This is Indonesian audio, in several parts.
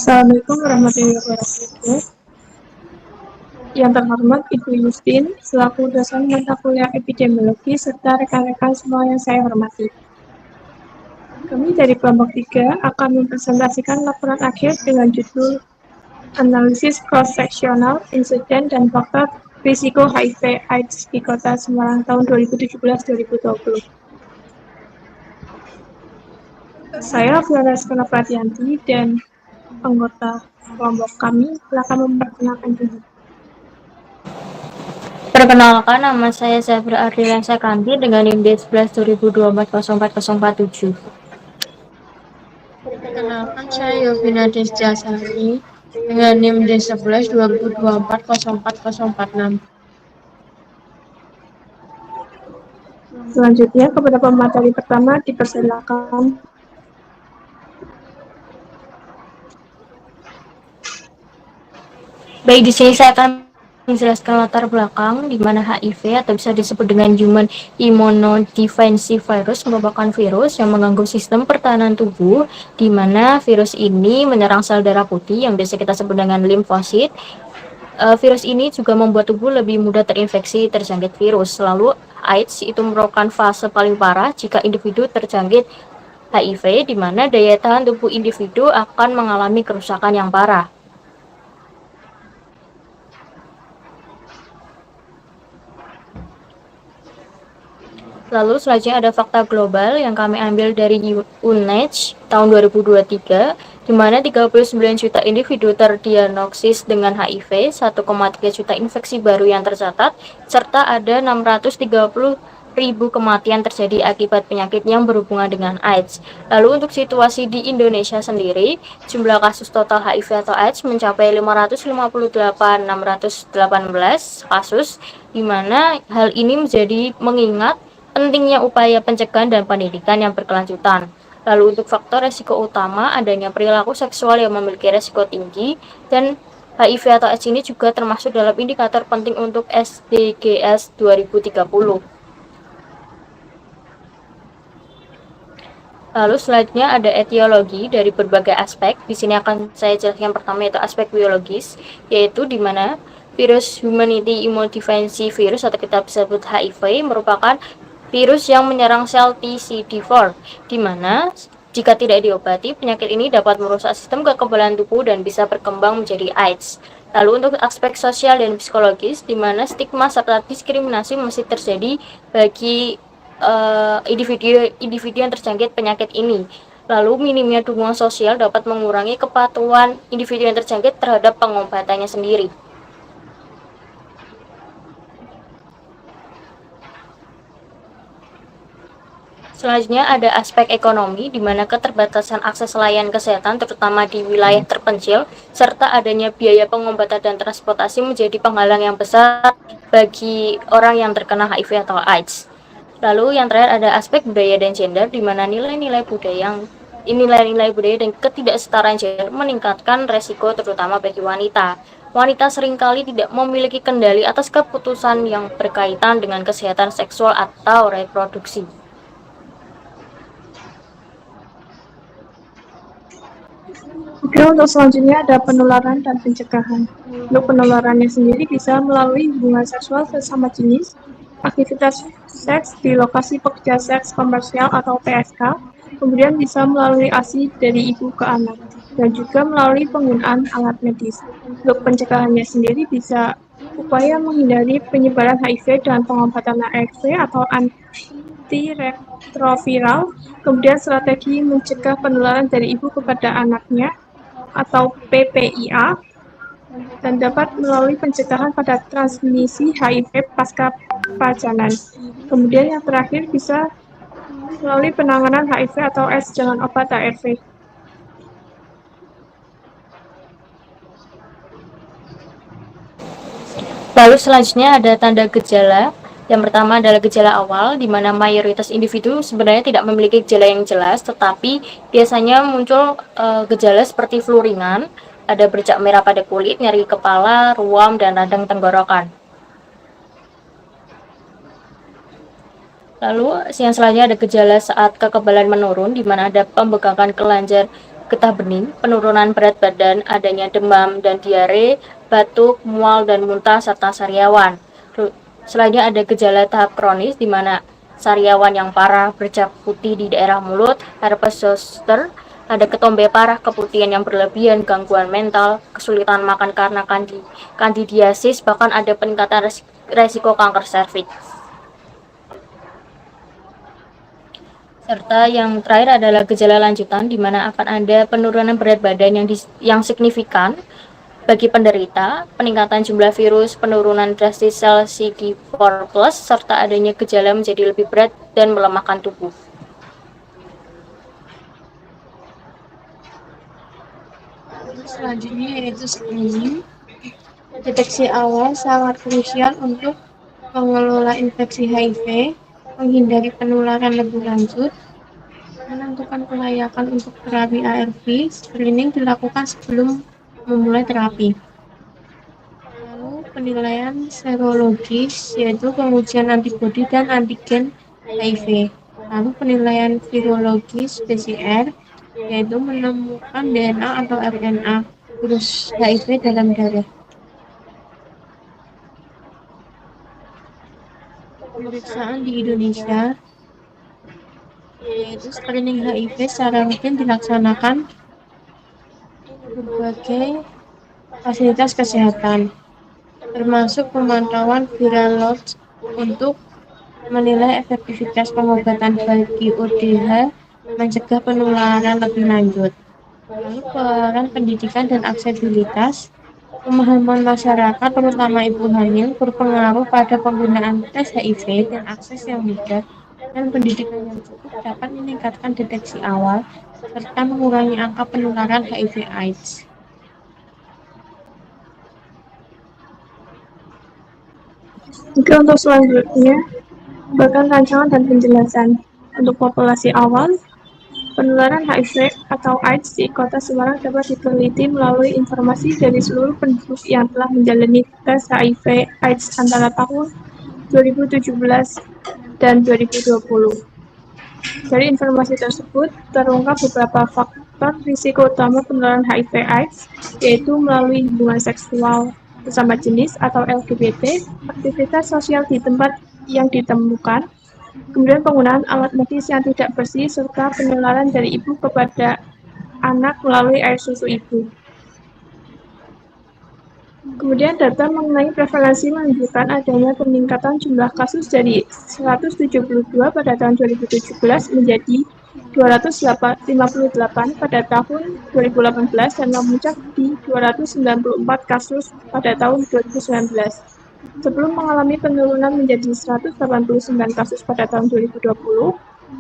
Assalamualaikum warahmatullahi wabarakatuh. Yang terhormat Ibu Yustin, selaku dosen mata kuliah epidemiologi, serta rekan-rekan semua yang saya hormati. Kami dari kelompok 3 akan mempresentasikan laporan akhir dengan judul Analisis Cross-Sectional, Insiden dan Faktor Risiko HIV/AIDS di Kota Semarang tahun 2017-2020. Saya Flores Kenapatianti dan anggota kelompok kami akan memperkenalkan diri. Perkenalkan, nama saya Zafira Ardila Sekanti dengan NIM D11 2024-04047. Perkenalkan, saya Yovina Desjasari dengan NIM D11 2024-04046. Selanjutnya, kepada pemateri pertama dipersilakan. Baik, di sini saya akan menjelaskan latar belakang di mana HIV atau bisa disebut dengan Human Immunodeficiency Virus merupakan virus yang mengganggu sistem pertahanan tubuh, di mana virus ini menyerang sel darah putih yang biasa kita sebut dengan limfosit. Virus ini juga membuat tubuh lebih mudah terinfeksi terjangkit virus. Lalu AIDS itu merupakan fase paling parah jika individu terjangkit HIV, di mana daya tahan tubuh individu akan mengalami kerusakan yang parah. Lalu selanjutnya ada fakta global yang kami ambil dari UNAIDS tahun 2023, di mana 39 juta individu terdiagnosis dengan HIV, 1,3 juta infeksi baru yang tercatat, serta ada 630.000 kematian terjadi akibat penyakit yang berhubungan dengan AIDS. Lalu untuk situasi di Indonesia sendiri, jumlah kasus total HIV atau AIDS mencapai 558.618 kasus, di mana hal ini menjadi mengingat pentingnya upaya pencegahan dan pendidikan yang berkelanjutan. Lalu untuk faktor resiko utama adanya perilaku seksual yang memiliki resiko tinggi, dan HIV atau AIDS ini juga termasuk dalam indikator penting untuk SDGs 2030. Lalu selanjutnya ada etiologi dari berbagai aspek. Di sini akan saya jelaskan pertama yaitu aspek biologis, yaitu di mana virus Humanity Immunodeficiency Virus atau kita bisa sebut HIV merupakan virus yang menyerang sel TCD4, di mana jika tidak diobati, penyakit ini dapat merusak sistem kekebalan tubuh dan bisa berkembang menjadi AIDS. Lalu untuk aspek sosial dan psikologis, di mana stigma serta diskriminasi masih terjadi bagi individu yang terjangkit penyakit ini. Lalu minimnya dukungan sosial dapat mengurangi kepatuhan individu yang terjangkit terhadap pengobatannya sendiri. Selanjutnya ada aspek ekonomi, di mana keterbatasan akses layanan kesehatan terutama di wilayah terpencil, serta adanya biaya pengobatan dan transportasi menjadi penghalang yang besar bagi orang yang terkena HIV atau AIDS. Lalu yang terakhir ada aspek budaya dan gender, di mana nilai-nilai budaya dan ketidaksetaraan gender meningkatkan resiko terutama bagi wanita. Wanita seringkali tidak memiliki kendali atas keputusan yang berkaitan dengan kesehatan seksual atau reproduksi. Oke, untuk selanjutnya ada penularan dan pencegahan. Untuk penularannya sendiri bisa melalui hubungan seksual sesama jenis, aktivitas seks di lokasi pekerja seks komersial atau PSK, kemudian bisa melalui ASI dari ibu ke anak, dan juga melalui penggunaan alat medis. Untuk pencegahannya sendiri bisa upaya menghindari penyebaran HIV dengan pengobatan ARV atau antiretroviral, kemudian strategi mencegah penularan dari ibu kepada anaknya atau PPIA, dan dapat melalui pencegahan pada transmisi HIV pasca pacanan. Kemudian yang terakhir bisa melalui penanganan HIV atau AIDS dengan obat ARV. Lalu selanjutnya ada tanda gejala. Yang pertama adalah gejala awal, di mana mayoritas individu sebenarnya tidak memiliki gejala yang jelas, tetapi biasanya muncul gejala seperti flu ringan, ada bercak merah pada kulit, nyeri kepala, ruam, dan radang tenggorokan. Lalu yang selanjutnya ada gejala saat kekebalan menurun, di mana ada pembengkakan kelenjar getah bening, penurunan berat badan, adanya demam dan diare, batuk, mual dan muntah serta sariawan. Selanjutnya ada gejala tahap kronis di mana sariawan yang parah, bercak putih di daerah mulut, herpes zoster, ada ketombe parah, keputihan yang berlebihan, gangguan mental, kesulitan makan karena kandidiasis, bahkan ada peningkatan resiko kanker serviks. Serta yang terakhir adalah gejala lanjutan di mana akan ada penurunan berat badan yang signifikan bagi penderita, peningkatan jumlah virus, penurunan drastis sel CD4+, serta adanya gejala menjadi lebih berat dan melemahkan tubuh. Selanjutnya yaitu screening. Deteksi awal sangat krusial untuk mengelola infeksi HIV, menghindari penularan lebih lanjut, menentukan kelayakan untuk terapi ARV. Screening dilakukan sebelum memulai terapi. Lalu penilaian serologis yaitu pengujian antibodi dan antigen HIV. Lalu penilaian virologis PCR yaitu menemukan DNA atau RNA virus HIV dalam darah. Pemeriksaan di Indonesia yaitu screening HIV secara rutin dilaksanakan di berbagai fasilitas kesehatan, termasuk pemantauan viral load untuk menilai efektivitas pengobatan bagi ODH, mencegah penularan lebih lanjut. Lalu pelayanan pendidikan dan aksesibilitas, pemahaman masyarakat terutama ibu hamil berpengaruh pada penggunaan tes HIV dan akses yang mudah dan pendidikan yang cukup dapat meningkatkan deteksi awal serta mengurangi angka penularan HIV/AIDS. Oke, untuk selanjutnya, bahkan rancangan dan penjelasan. Untuk populasi awal, penularan HIV atau AIDS di Kota Semarang dapat diteliti melalui informasi dari seluruh penduduk yang telah menjalani tes HIV/AIDS antara tahun 2017 dan 2020. Dari informasi tersebut, terungkap beberapa faktor risiko utama penularan HIV/AIDS, yaitu melalui hubungan seksual bersama jenis atau LGBT, aktivitas sosial di tempat yang ditemukan, kemudian penggunaan alat medis yang tidak bersih, serta penularan dari ibu kepada anak melalui air susu ibu. Kemudian data mengenai prevalensi menunjukkan adanya peningkatan jumlah kasus dari 172 pada tahun 2017 menjadi 258 pada tahun 2018 dan memuncak di 294 kasus pada tahun 2019. Sebelum mengalami penurunan menjadi 189 kasus pada tahun 2020,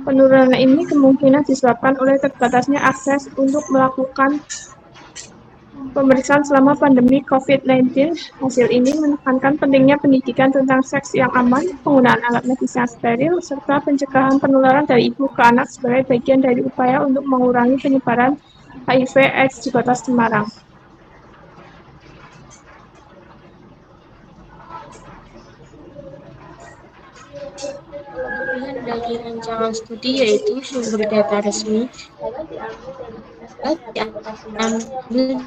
penurunan ini kemungkinan disebabkan oleh terbatasnya akses untuk melakukan pemeriksaan selama pandemi COVID-19. Hasil ini menekankan pentingnya pendidikan tentang seks yang aman, penggunaan alat medis yang steril, serta pencegahan penularan dari ibu ke anak sebagai bagian dari upaya untuk mengurangi penyebaran HIV/AIDS di Kota Semarang. Kelebihan dari rancangan studi yaitu sumber data resmi diambil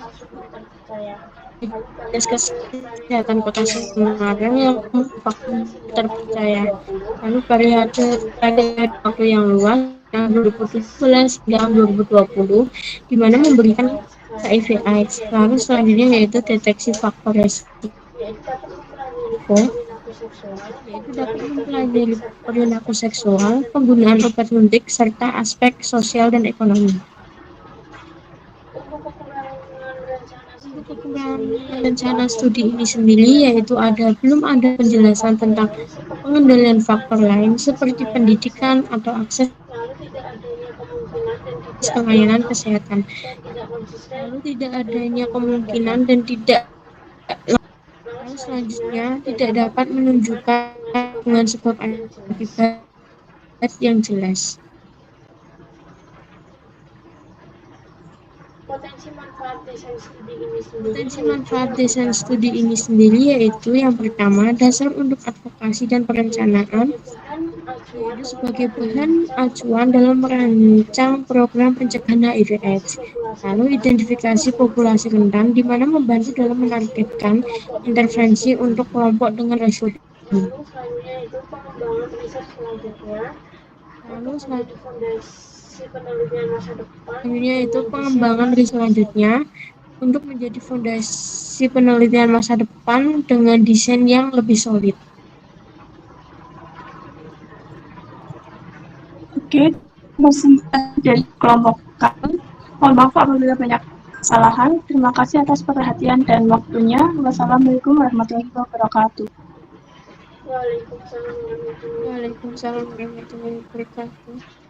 di Dinas Kesehatan Kota Semarang yang merupakan terpercaya. Lalu pada waktu yang luas yang 2017 hingga 2020 di mana memberikan HIV/AIDS. Lalu selanjutnya yaitu deteksi faktor resiko yaitu dapat mempelajari perilaku seksual, penggunaan obat suntik, serta aspek sosial dan ekonomi. Untuk kekurangan rencana studi ini sendiri yaitu belum ada penjelasan tentang pengendalian faktor lain seperti pendidikan atau akses pelayanan kesehatan. Lalu tidak adanya kemungkinan dan tidak lalu selanjutnya tidak dapat menunjukkan hubungan sebab akibat yang jelas. Potensi manfaat desain studi ini sendiri yaitu yang pertama, dasar untuk advokasi dan perencanaan, yaitu sebagai bahan acuan dalam merancang program pencegahan HIV/AIDS. Lalu identifikasi populasi rentan, di mana membantu dalam menargetkan intervensi untuk kelompok dengan resiko tinggi. Lalu selanjutnya itu pengembangan riset selanjutnya untuk menjadi fondasi penelitian masa depan dengan desain yang lebih solid. Oke, masih dari kelompok kami. Mohon maaf apabila banyak kesalahan. Terima kasih atas perhatian dan waktunya. Wassalamualaikum warahmatullahi wabarakatuh. Waalaikumsalam warahmatullahi wabarakatuh.